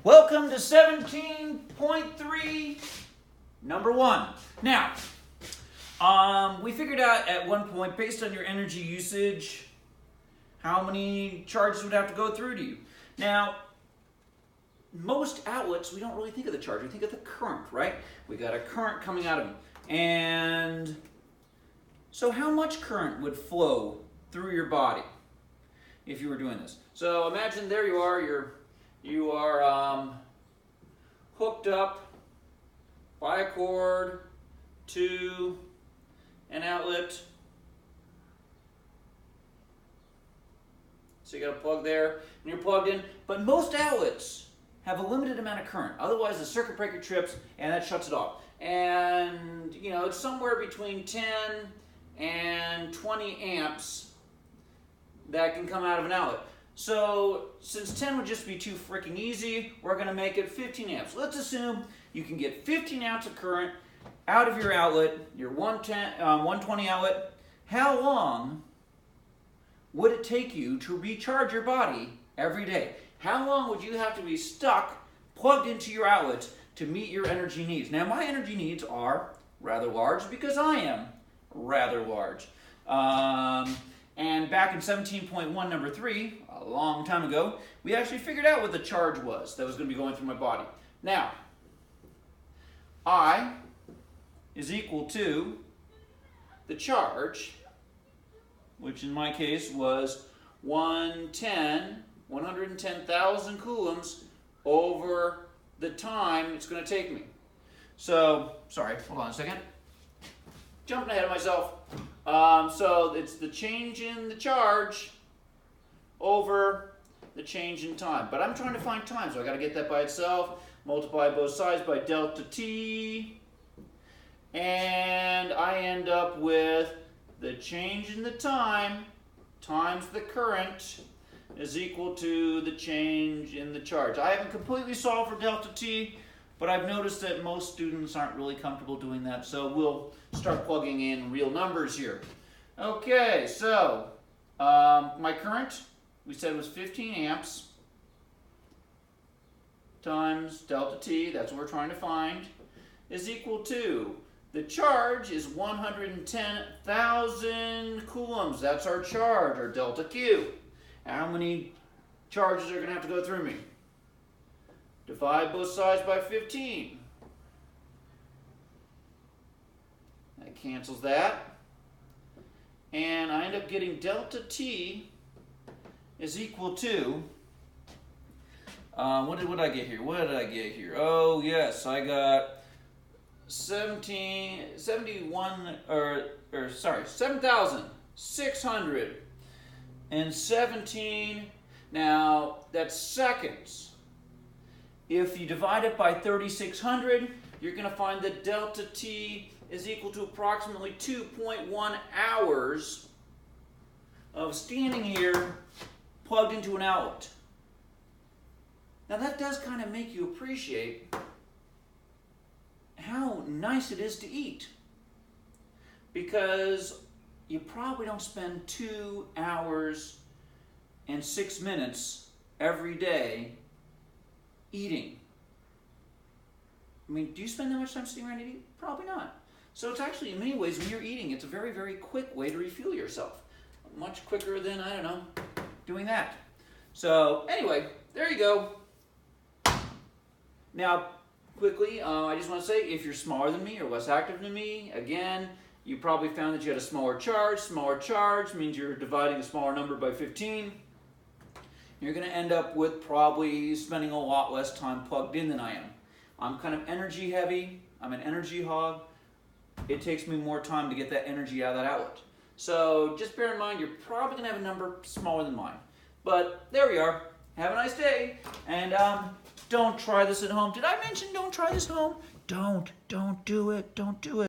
Welcome to 17.3, number 1. Now, we figured out at one point, based on your energy usage, how many charges would have to go through to you. Now, most outlets, we don't really think of the charge. We think of the current, right? We got a current coming out of them. And so how much current would flow through your body if you were doing this? So imagine there you are, you are hooked up by a cord to an outlet. So you got a plug there, and you're plugged in. But most outlets have a limited amount of current. Otherwise, the circuit breaker trips, and that shuts it off. And, you know, it's somewhere between 10 and 20 amps that can come out of an outlet. So, since 10 would just be too freaking easy, we're going to make it 15 amps. Let's assume you can get 15 amps of current out of your outlet, your 120 outlet. How long would it take you to recharge your body every day? How long would you have to be stuck, plugged into your outlet to meet your energy needs? Now, my energy needs are rather large because I am rather large. And back in 17.1, number 3, a long time ago, we actually figured out what the charge was that was going to be going through my body. Now, I is equal to the charge, which in my case was 110,000 coulombs over the time it's going to take me. So, sorry, hold on a second. Jumping ahead of myself. So it's the change in the charge over the change in time. But I'm trying to find time, so I got to get that by itself. Multiply both sides by delta t. And I end up with the change in the time times the current is equal to the change in the charge. I haven't completely solved for delta t, but I've noticed that most students aren't really comfortable doing that, so we'll start plugging in real numbers here. Okay, so my current, we said was 15 amps times delta t, that's what we're trying to find, is equal to, the charge is 110,000 coulombs. That's our charge, our delta Q. How many charges are going to have to go through me? Divide both sides by 15. That cancels that. And I end up getting delta T is equal to, what did I get here? What did I get here? Oh, yes, I got 7,617. Now, that's seconds. If you divide it by 3,600, you're going to find that delta T is equal to approximately 2.1 hours of standing here plugged into an outlet. Now, that does kind of make you appreciate how nice it is to eat, because you probably don't spend 2 hours and 6 minutes every day eating. I mean, do you spend that much time sitting around eating? Probably not. So it's actually, in many ways, when you're eating, it's a very, very quick way to refuel yourself. Much quicker than, I don't know, doing that. So anyway, there you go. Now, quickly, I just want to say, if you're smaller than me or less active than me, again, you probably found that you had a smaller charge. Smaller charge means you're dividing a smaller number by 15. You're going to end up with probably spending a lot less time plugged in than I am. I'm kind of energy heavy. I'm an energy hog. It takes me more time to get that energy out of that outlet. So just bear in mind, you're probably going to have a number smaller than mine. But there we are. Have a nice day. And don't try this at home. Did I mention don't try this at home? Don't do it. Don't do it.